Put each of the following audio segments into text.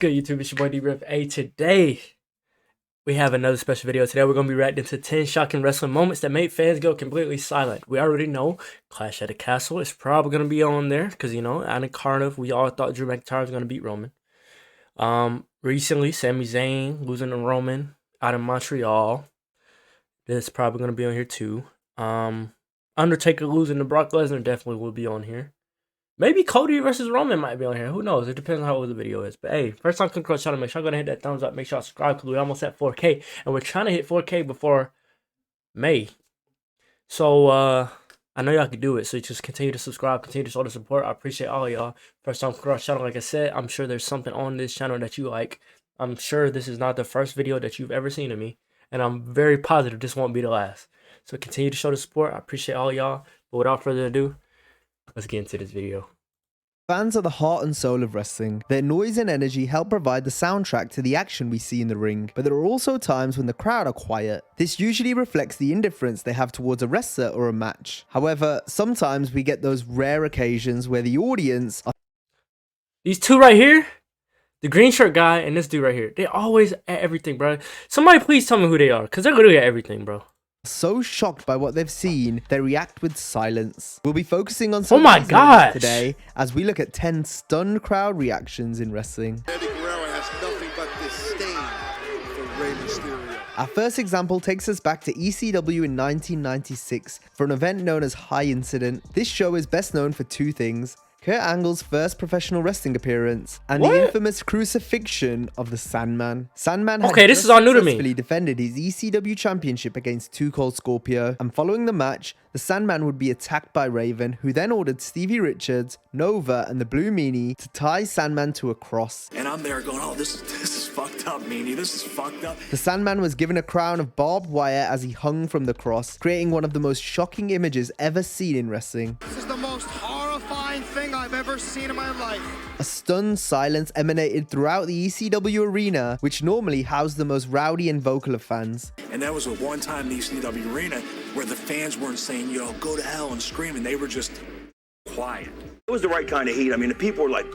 Good YouTube, it's your boy D-Rip. Hey, today we have another special video. Today we're going to be reacting to 10 shocking wrestling moments that made fans go completely silent. We already know Clash at the Castle is probably going to be on there because, you know, at a Cardiff, we all thought Drew McIntyre was going to beat Roman. Recently, Sami Zayn losing to Roman out in Montreal. This is probably going to be on here too. Undertaker losing to Brock Lesnar definitely will be on here. Maybe Cody versus Roman might be on here. Who knows? It depends on how old the video is. But hey, first time clicking on the channel, make sure y'all go hit that thumbs up. Make sure y'all subscribe because we're almost at 4K. And we're trying to hit 4K before May. So, I know y'all can do it. So just continue to subscribe. Continue to show the support. I appreciate all of y'all. First time clicking on the channel, like I said, I'm sure there's something on this channel that you like. I'm sure this is not the first video that you've ever seen of me. And I'm very positive this won't be the last. So continue to show the support. I appreciate all y'all. But without further ado, let's get into this video. Fans are the heart and soul of wrestling. Their noise and energy help provide the soundtrack to the action we see in the ring, but there are also times when the crowd are quiet. This usually reflects the indifference they have towards a wrestler or a match. However, sometimes we get those rare occasions where the audience are... These two right here, the green shirt guy and this dude right here, they always at everything, bro. Somebody please tell me who they are, because they're literally at everything, bro. So shocked by what they've seen, they react with silence. We'll be focusing on some oh my gosh today as we look at 10 stunned crowd reactions in wrestling. Our first example takes us back to ECW in 1996 for an event known as High Incident. This show is best known for two things: Kurt Angle's first professional wrestling appearance, and the infamous crucifixion of the Sandman. Sandman had this is all new to me. successfully defended his ECW championship against Too Cold Scorpio, and following the match, the Sandman would be attacked by Raven, who then ordered Stevie Richards, Nova, and the Blue Meanie to tie Sandman to a cross. And I'm there going, oh, this is fucked up, Meanie. This is fucked up. The Sandman was given a crown of barbed wire as he hung from the cross, creating one of the most shocking images ever seen in wrestling. This is the most horrifying thing I've ever seen in my life. A stunned silence emanated throughout the ECW arena, which normally housed the most rowdy and vocal of fans. And that was a one-time in the ECW arena where the fans weren't saying, yo, go to hell and screaming. They were just quiet. It was the right kind of heat. I mean, the people were like,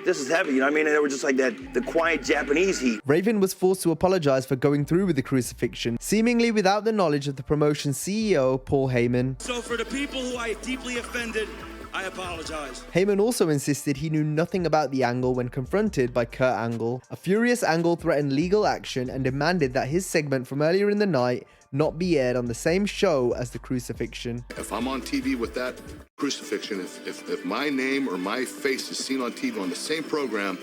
this is heavy. You know what I mean? And they were just like that, the quiet Japanese heat. Raven was forced to apologize for going through with the crucifixion, seemingly without the knowledge of the promotion's CEO, Paul Heyman. So for the people who I deeply offended, I apologize. Heyman also insisted he knew nothing about the Angle when confronted by Kurt Angle. A furious Angle threatened legal action and demanded that his segment from earlier in the night not be aired on the same show as the crucifixion. If I'm on TV with that crucifixion, if my name or my face is seen on TV on the same program,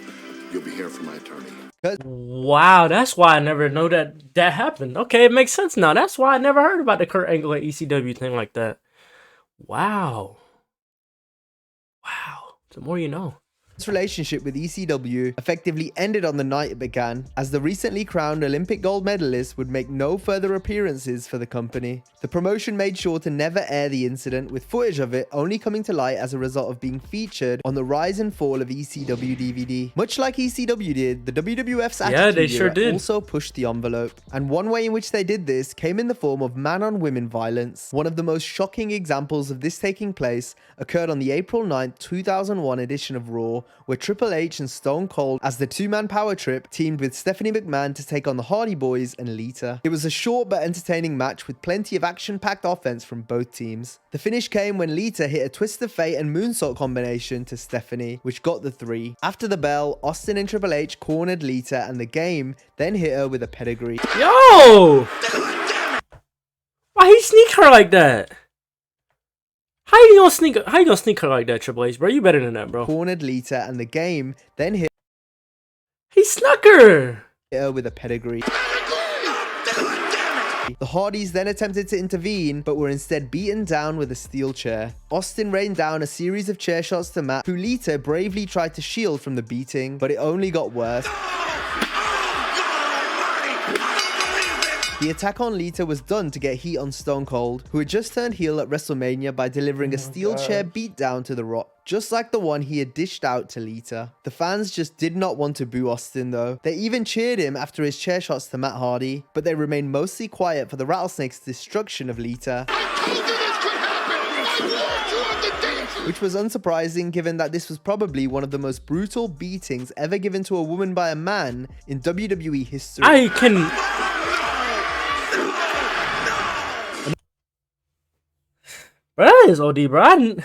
you'll be hearing from my attorney. Wow, that's why I never know that happened. Okay, it makes sense now. That's why I never heard about the Kurt Angle and ECW thing like that. Wow. Wow. The more you know. This relationship with ECW effectively ended on the night it began, as the recently crowned Olympic gold medalist would make no further appearances for the company. The promotion made sure to never air the incident, with footage of it only coming to light as a result of being featured on the Rise and Fall of ECW DVD. Much like ECW did, the WWF's Attitude Era also pushed the envelope. And one way in which they did this came in the form of man-on-women violence. One of the most shocking examples of this taking place occurred on the April 9th, 2001 edition of Raw, where Triple H and Stone Cold, as the two-man power trip, teamed with Stephanie McMahon to take on the Hardy Boys and Lita. It was a short but entertaining match with plenty of action-packed offense from both teams. The finish came when Lita hit a Twist of Fate and moonsault combination to Stephanie, which got the 3. After the bell, Austin and Triple H cornered Lita, and the Game then hit her with a pedigree. Yo! Why he sneak her like that? How you gonna sneak her like that, Triple H, bro? You better than that, bro. Cornered Lita, and the Game then hit... He snuck her with a pedigree. The Hardys then attempted to intervene, but were instead beaten down with a steel chair. Austin rained down a series of chair shots to Matt, who Lita bravely tried to shield from the beating, but it only got worse. The attack on Lita was done to get heat on Stone Cold, who had just turned heel at WrestleMania by delivering a steel chair beatdown to The Rock, just like the one he had dished out to Lita. The fans just did not want to boo Austin though. They even cheered him after his chair shots to Matt Hardy, but they remained mostly quiet for the Rattlesnake's destruction of Lita. which was unsurprising given that this was probably one of the most brutal beatings ever given to a woman by a man in WWE history. I can... Bro, that is OD, bro.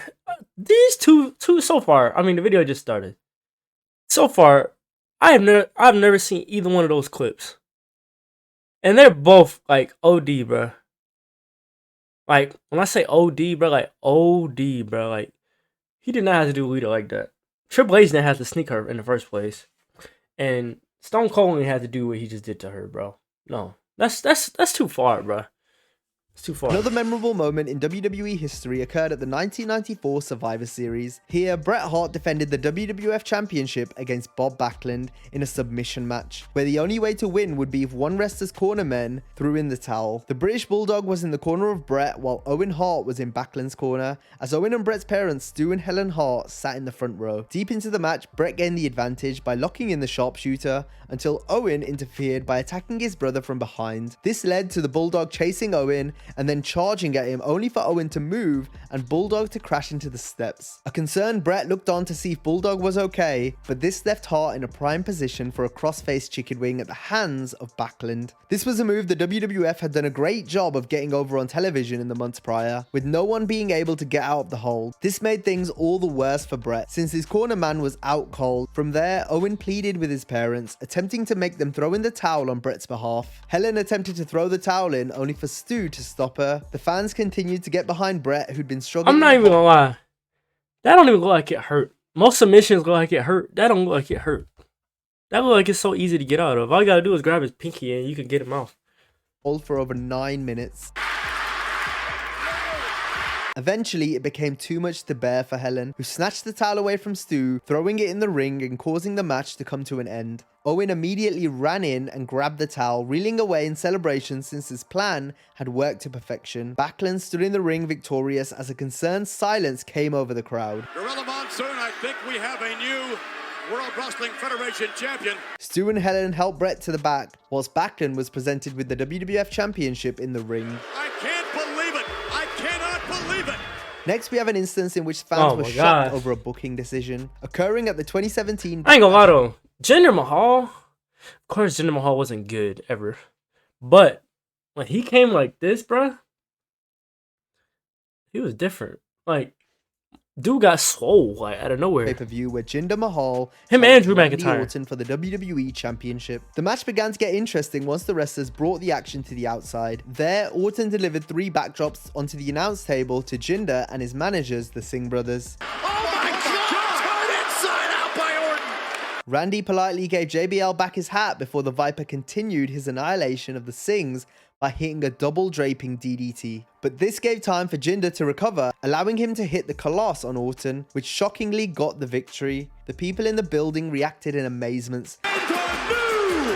These two so far, I mean, the video just started. So far, I've never seen either one of those clips. And they're both, like, OD, bro. Like, when I say OD, bro, like, OD, bro, like, he did not have to do Lita like that. Triple H didn't have to sneak her in the first place. And Stone Cold only had to do what he just did to her, bro. No, that's too far, bro. It's too far. Another memorable moment in WWE history occurred at the 1994 Survivor Series. Here, Bret Hart defended the WWF Championship against Bob Backlund in a submission match, where the only way to win would be if one wrestler's cornermen threw in the towel. The British Bulldog was in the corner of Bret, while Owen Hart was in Backlund's corner, as Owen and Bret's parents, Stu and Helen Hart, sat in the front row. Deep into the match, Bret gained the advantage by locking in the sharpshooter, until Owen interfered by attacking his brother from behind. This led to the Bulldog chasing Owen, and then charging at him, only for Owen to move and Bulldog to crash into the steps. A concerned Bret looked on to see if Bulldog was okay, but this left Hart in a prime position for a cross-face chicken wing at the hands of Backlund. This was a move the WWF had done a great job of getting over on television in the months prior, with no one being able to get out of the hold. This made things all the worse for Bret, since his corner man was out cold. From there, Owen pleaded with his parents, attempting to make them throw in the towel on Bret's behalf. Helen attempted to throw the towel in, only for Stu to stop her. The fans continued to get behind Bret, who'd been struggling. I'm not even gonna lie. That don't even look like it hurt. Most submissions look like it hurt. That don't look like it hurt. That look like it's so easy to get out of. All you gotta do is grab his pinky and you can get him off. Hold for over 9 minutes. Eventually, it became too much to bear for Helen, who snatched the towel away from Stu, throwing it in the ring and causing the match to come to an end. Owen immediately ran in and grabbed the towel, reeling away in celebration since his plan had worked to perfection. Backlund stood in the ring victorious as a concerned silence came over the crowd. Gorilla Monsoon, I think we have a new World Wrestling Federation champion. Stu and Helen helped Bret to the back, whilst Backlund was presented with the WWF Championship in the ring. I can't believe it. I cannot believe it. Next, we have an instance in which fans were shocked gosh. over a booking decision, occurring at the 2017... I ain't gonna lie though. Jinder Mahal, of course Jinder Mahal wasn't good ever. But when he came like this, bruh, he was different. Like, dude got swole like out of nowhere. pay-per-view where Jinder Mahal Him and Drew Randy McIntyre. Orton for the WWE Championship. The match began to get interesting once the wrestlers brought the action to the outside. There, Orton delivered 3 backdrops onto the announce table to Jinder and his managers, the Singh brothers. Oh my God! Turned inside out by Orton. Randy politely gave JBL back his hat before the Viper continued his annihilation of the Singhs by hitting a double draping DDT. But this gave time for Jinder to recover, allowing him to hit the Colossus on Orton, which shockingly got the victory. The people in the building reacted in amazement. And our new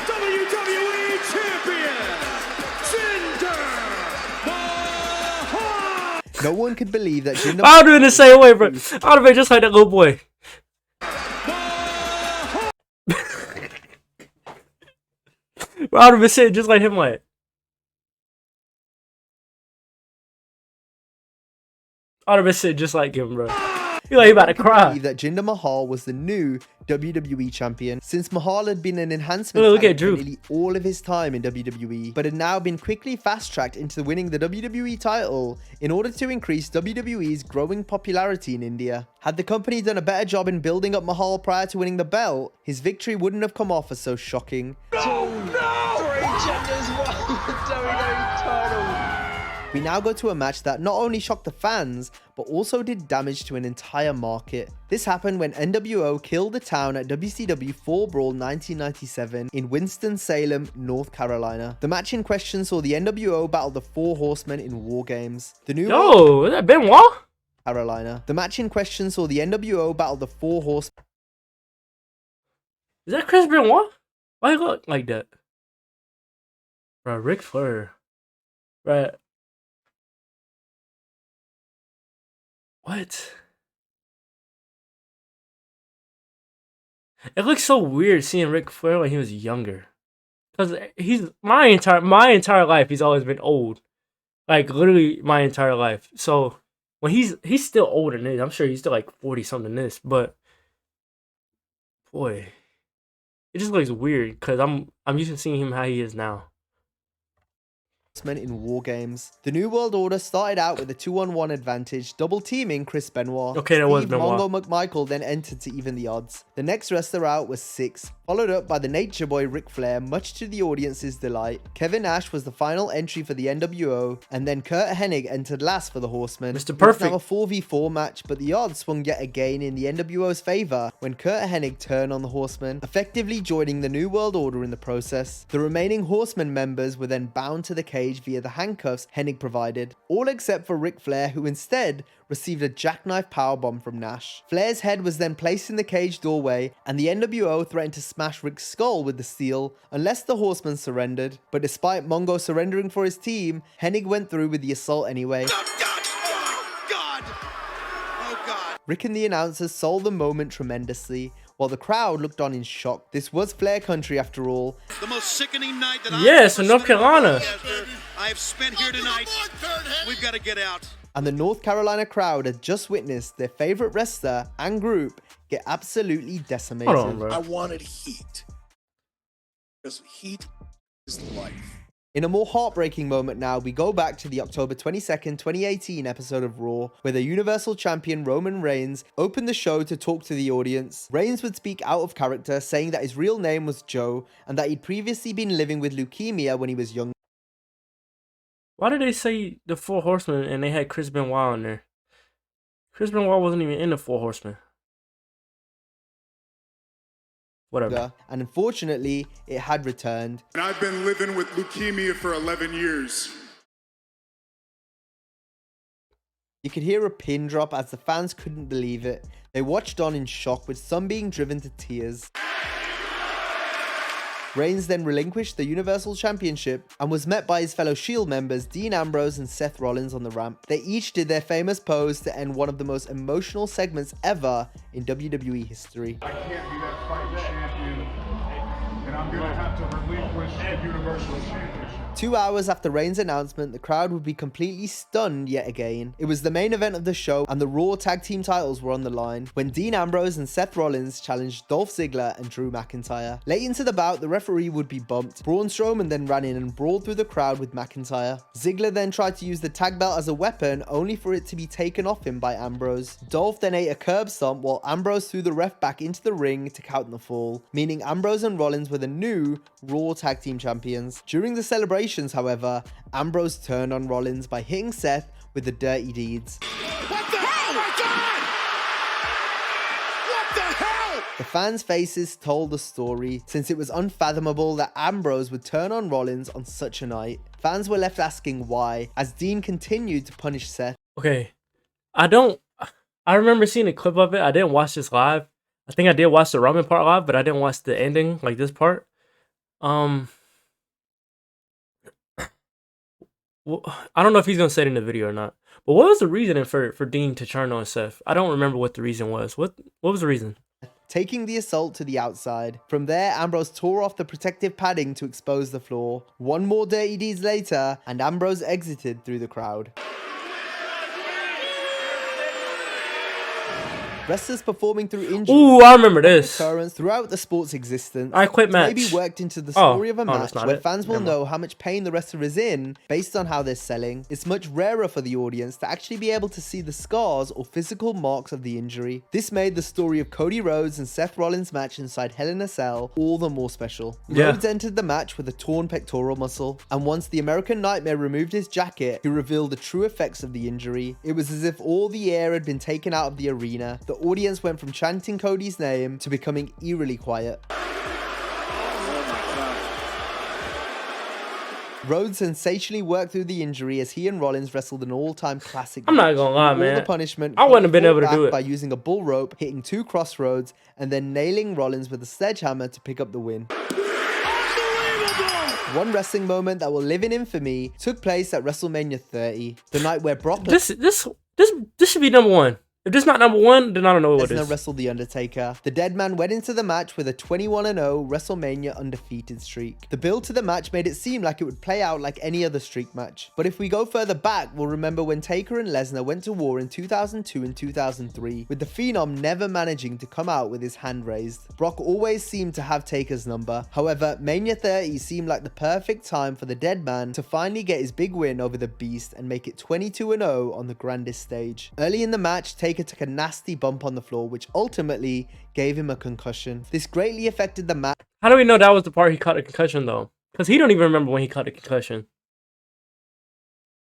WWE champion, Jinder Mahal. No one could believe that Jinder I would have been the same way, bro. I would have been just like that little boy. Bro, I would have been sitting just like him, like. I would have been sitting just like him, bro. You're like, he about to cry. believe that Jinder Mahal was the new WWE champion, since Mahal had been an enhancement Look talent at for Drew. nearly all of his time in WWE, but had now been quickly fast-tracked into winning the WWE title in order to increase WWE's growing popularity in India. Had the company done a better job in building up Mahal prior to winning the belt, his victory wouldn't have come off as so shocking. We now go to a match that not only shocked the fans, but also did damage to an entire market. This happened when NWO killed the town at WCW Fall Brawl 1997 in Winston-Salem, North Carolina. The match in question saw the NWO battle the 4 Horsemen in War Games. The new Yo, is that Benoit? Carolina. The match in question saw the NWO battle the 4 Horsemen. Is that Chris Benoit? Why he look like that? Bro, Ric Flair. Right. What? It looks so weird seeing Ric Flair when he was younger. Cause he's my entire life he's always been old. Like literally my entire life. So Well, he's still older than this. I'm sure he's still like 40 something this, but boy, it just looks weird because I'm used to seeing him how he is now. In War Games. The New World Order started out with a 2-on-1 advantage, double teaming Chris Benoit. Okay, that was Steve Benoit. Mongo McMichael then entered to even the odds. The next wrestler out was Six, followed up by the Nature Boy Ric Flair, much to the audience's delight. Kevin Nash was the final entry for the NWO, and then Kurt Hennig entered last for the Horsemen. Mr. It Perfect. was now a 4v4 match, but the odds swung yet again in the NWO's favor when Kurt Hennig turned on the Horsemen, effectively joining the New World Order in the process. The remaining Horsemen members were then bound to the cage via the handcuffs Hennig provided, all except for Ric Flair, who instead received a jackknife powerbomb from Nash. Flair's head was then placed in the cage doorway, and the NWO threatened to smash Ric's skull with the steel unless the Horsemen surrendered. But despite Mongo surrendering for his team, Hennig went through with the assault anyway. Rick and the announcers sold the moment tremendously, while the crowd looked on in shock. This was Flair country after all. The most sickening night that Yes, in North Carolina. I have spent here tonight. We've got to get out. And the North Carolina crowd had just witnessed their favorite wrestler and group get absolutely decimated. Hold on, bro. I wanted heat. Because heat is life. In a more heartbreaking moment now, we go back to the October 22nd, 2018 episode of Raw, where the Universal Champion Roman Reigns opened the show to talk to the audience. Reigns would speak out of character, saying that his real name was Joe, and that he'd previously been living with leukemia when he was young. Why did they say the Four Horsemen and they had Chris Benoit on there? Chris Benoit wasn't even in the Four Horsemen. Whatever. And unfortunately, it had returned. And I've been living with leukemia for 11 years. You could hear a pin drop as the fans couldn't believe it. They watched on in shock, with some being driven to tears. Reigns then relinquished the Universal Championship and was met by his fellow Shield members Dean Ambrose and Seth Rollins on the ramp. They each did their famous pose to end one of the most emotional segments ever in WWE history. I can't be that fighting champion, and I'm going to have to relinquish the Universal Championship. 2 hours after Reigns' announcement, the crowd would be completely stunned yet again. It was the main event of the show, and the Raw Tag Team titles were on the line when Dean Ambrose and Seth Rollins challenged Dolph Ziggler and Drew McIntyre. Late into the bout, the referee would be bumped. Braun Strowman then ran in and brawled through the crowd with McIntyre. Ziggler then tried to use the tag belt as a weapon, only for it to be taken off him by Ambrose. Dolph then ate a curb stomp while Ambrose threw the ref back into the ring to count the fall, meaning Ambrose and Rollins were the new Raw Tag Team champions. During the celebrations, however, Ambrose turned on Rollins by hitting Seth with the dirty deeds. What the hell? Oh my God! What the hell? The fans' faces told the story, since it was unfathomable that Ambrose would turn on Rollins on such a night. Fans were left asking why, as Dean continued to punish Seth. Okay, I remember seeing a clip of it. I didn't watch this live. I think I did watch the Roman part live, but I didn't watch the ending, like this part. Well, I don't know if he's gonna say it in the video or not. But what was the reasoning for Dean to turn on Seth? I don't remember what the reason was. What was the reason? Taking the assault to the outside. From there, Ambrose tore off the protective padding to expose the floor. One more dirty deeds later, and Ambrose exited through the crowd. Wrestlers performing through injury. Ooh, I remember this. Occurrence throughout the sport's existence. I quit match. Maybe worked into the story of a that's match not where it. fans will Never know how much pain the wrestler is in based on how they're selling. It's much rarer for the audience to actually be able to see the scars or physical marks of the injury. This made the story of Cody Rhodes and Seth Rollins' match inside Hell in a Cell all the more special. Yeah. Rhodes entered the match with a torn pectoral muscle, and once the American Nightmare removed his jacket, he revealed the true effects of the injury. It was as if all the air had been taken out of the arena. The audience went from chanting Cody's name to becoming eerily quiet. Rhodes sensationally worked through the injury as he and Rollins wrestled an all-time classic. I'm not gonna lie, All man. the punishment, I wouldn't have been Cody able to fought do back it by using a bull rope, hitting 2 crossroads, and then nailing Rollins with a sledgehammer to pick up the win. One wrestling moment that will live in infamy took place at WrestleMania 30, the night where Brock. This should be number one. If this not number one, then I don't know what it Lesnar is. wrestled The Undertaker. The Dead Man went into the match with a 21-0 WrestleMania undefeated streak. The build to the match made it seem like it would play out like any other streak match. But if we go further back, we'll remember when Taker and Lesnar went to war in 2002 and 2003, with the Phenom never managing to come out with his hand raised. Brock always seemed to have Taker's number. However, Mania 30 seemed like the perfect time for the Dead Man to finally get his big win over the Beast and make it 22-0 on the grandest stage. Early in the match, Taker took a nasty bump on the floor, which ultimately gave him a concussion. This greatly affected the match. How do we know that was the part he caught a concussion though? Because he don't even remember when he caught a concussion.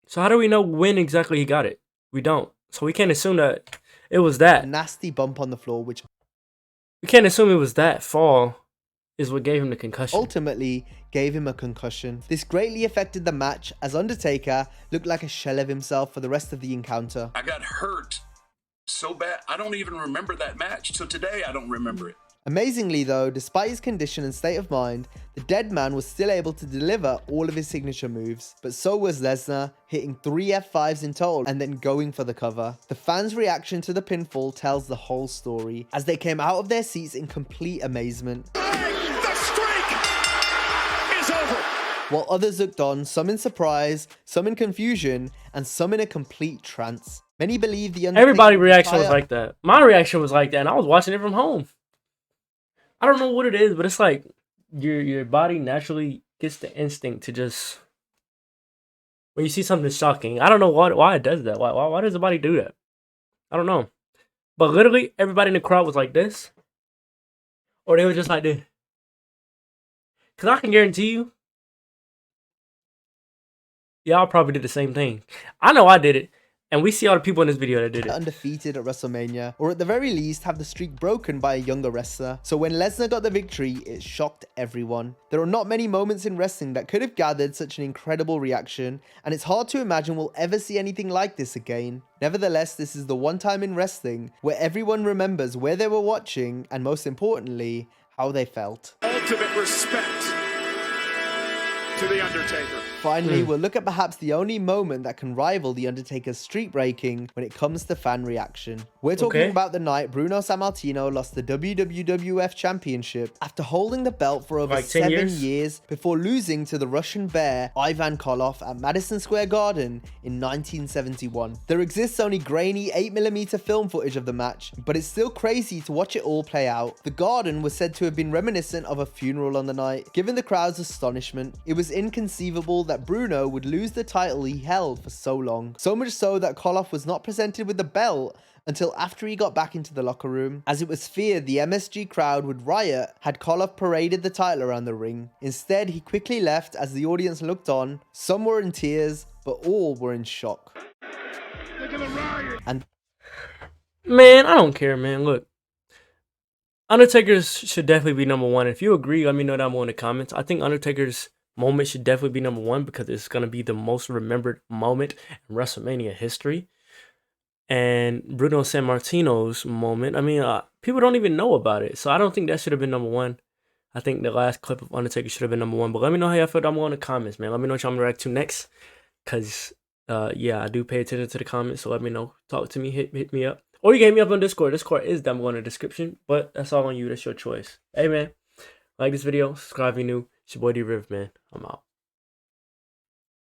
So how do we know when exactly he got it? We don't. So we can't assume that it was that. A nasty bump on the floor, which We can't assume it was that fall is what gave him the concussion. ultimately gave him a concussion. This greatly affected the match as Undertaker looked like a shell of himself for the rest of the encounter. I got hurt so bad. I don't even remember that match. So today I don't remember it. Amazingly though, despite his condition and state of mind, the Dead Man was still able to deliver all of his signature moves. But so was Lesnar, hitting 3 F5s in total and then going for the cover. The fans' reaction to the pinfall tells the whole story, as they came out of their seats in complete amazement. The streak is over. While others looked on, some in surprise, some in confusion, and some in a complete trance. Many believe the Undertaker Everybody's reaction was entire- like that. My reaction was like that, and I was watching it from home. I don't know what it is, but it's like your body naturally gets the instinct to just, when you see something shocking. I don't know why it does that. Why does the body do that? I don't know. But literally everybody in the crowd was like this, or they were just like this. Cause I can guarantee you, y'all probably did the same thing. I know I did it. And we see all the people in this video that did it. undefeated at WrestleMania, or at the very least have the streak broken by a younger wrestler. So when Lesnar got the victory, it shocked everyone. There are not many moments in wrestling that could have gathered such an incredible reaction, and it's hard to imagine we'll ever see anything like this again. Nevertheless, this is the one time in wrestling where everyone remembers where they were watching, and most importantly, how they felt. Ultimate respect to The Undertaker. Finally, we'll look at perhaps the only moment that can rival The Undertaker's streak breaking when it comes to fan reaction. We're talking about the night Bruno Sammartino lost the WWF Championship after holding the belt for over Like 10 7 years? years before losing to the Russian Bear Ivan Koloff at Madison Square Garden in 1971. There exists only grainy 8mm film footage of the match, but it's still crazy to watch it all play out. The Garden was said to have been reminiscent of a funeral on the night. Given the crowd's astonishment, it was inconceivable that Bruno would lose the title he held for so long. So much so that Koloff was not presented with the belt until after he got back into the locker room, as it was feared the MSG crowd would riot had Koloff paraded the title around the ring. Instead, he quickly left as the audience looked on. Some were in tears, but all were in shock. And Man, I don't care, man. Look, Undertaker's should definitely be number one. If you agree, let me know down below in the comments. I think Undertaker's moment should definitely be number one because it's going to be the most remembered moment in WrestleMania history. And Bruno Sammartino's moment, I mean, people don't even know about it. So I don't think that should have been number one. I think the last clip of Undertaker should have been number one. But let me know how y'all feel down below in the comments, man. Let me know what y'all want to react to next. Because, yeah, I do pay attention to the comments. So let me know. Talk to me. Hit me up. Or you can hit me up on Discord. Discord is down below in the description. But that's all on you. That's your choice. Hey, man. Like this video. Subscribe if you're new. It's your boy D-Riv, man. I'm out.